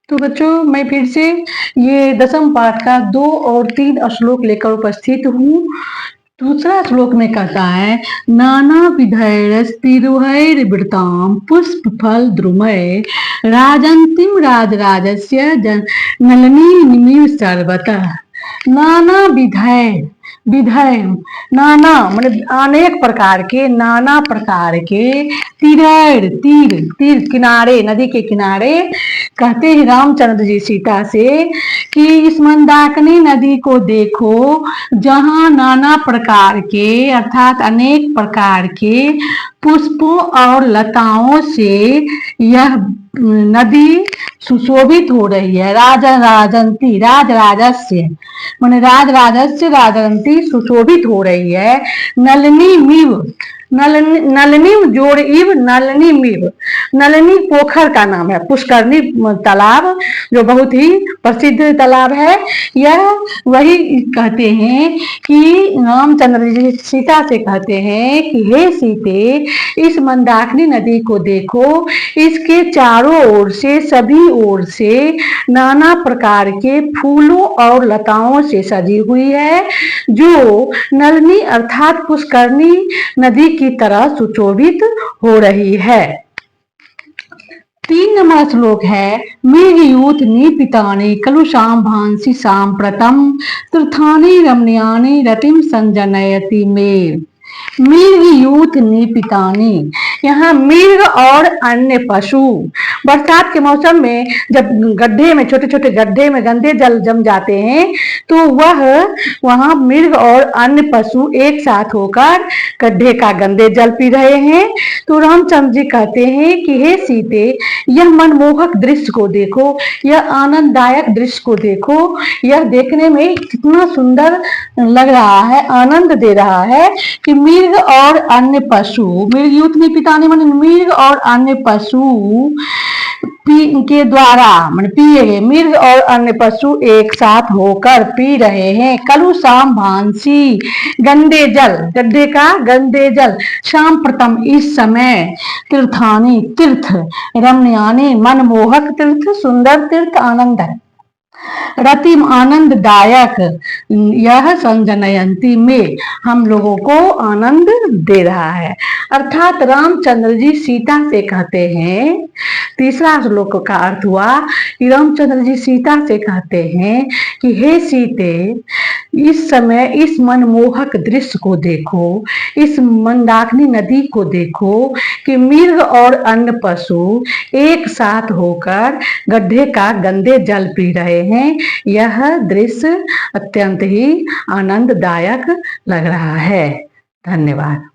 तो बच्चों मैं फिर से ये दसम पाठ का 2 और 3 श्लोक लेकर उपस्थित हूँ। दूसरा श्लोक में कहता है नाना विधैरस्तिरुहैर्वृतां पुष्प फल द्रुमय राजन्तीं राजराजस्य नलिनीमिव सर्वतः। नाना विधय नाना मतलब अनेक प्रकार के, नाना प्रकार के, तीर तीर किनारे, नदी के किनारे कहते हैं रामचंद्र जी सीता से कि इस मंदाकिनी नदी को देखो जहाँ नाना प्रकार के अर्थात अनेक प्रकार के पुष्पों और लताओं से यह नदी सुशोभित हो रही है। राजराजंती राजराजस्य माने राजराजस्य राजंती सुशोभित हो रही है। नलिनी मिव नलिनी जोड़ इव नलिनी मिव, नलिनी पोखर का नाम है, पुष्करणी तालाब जो बहुत ही प्रसिद्ध तालाब है। यह वही कहते हैं कि रामचंद्र जी सीता से कहते हैं कि हे सीते इस मंदाकिनी नदी को देखो, इसके चारों ओर से सभी ओर से नाना प्रकार के फूलों और लताओं से सजी हुई है जो नलिनी अर्थात पुष्करणी नदी की तरह सुशोभित हो रही है। 3 नंबर श्लोक है मेघयूथ निपितानि कलुषाम भांसी सांप्रतम तीर्थानि रमणीयानि रतिम संजनयति मे। मृगयूथ निपितानि, यहाँ मृग और अन्य पशु बरसात के मौसम में जब गड्ढे में छोटे छोटे गड्ढे में गंदे जल जम जाते हैं तो वहाँ मृग और अन्य पशु एक साथ होकर गड्ढे का गंदे जल पी रहे हैं। तो रामचंद्र जी कहते हैं कि हे सीते यह मनमोहक दृश्य को देखो, यह आनंददायक दृश्य को देखो, यह देखने में कितना सुंदर लग रहा है, आनंद दे रहा है कि मृग और अन्य पशु, मृगयूथ निपितानि माने मृग और अन्य पशु के द्वारा माने पिए गए, मृग और अन्य पशु एक साथ होकर पी रहे हैं। कलुषाम भांसी गंदे जल, गड्ढे का गंदे जल, शाम प्रथम इस समय, तीर्थानी तीर्थ, रमणीयानि मनमोहक तीर्थ, सुंदर तीर्थ, आनंद है, रतिम आनंददायक, यह संजनयंती में हम लोगों को आनंद दे रहा है। अर्थात रामचंद्र जी सीता से कहते हैं, तीसरा श्लोक का अर्थ हुआ कि रामचंद्र जी सीता से कहते हैं कि हे सीते इस समय इस मनमोहक दृश्य को देखो, इस मंदाकिनी नदी को देखो कि मृग और अन्य पशु एक साथ होकर गड्ढे का गंदे जल पी रहे हैं। यह दृश्य अत्यंत ही आनंददायक लग रहा है। धन्यवाद।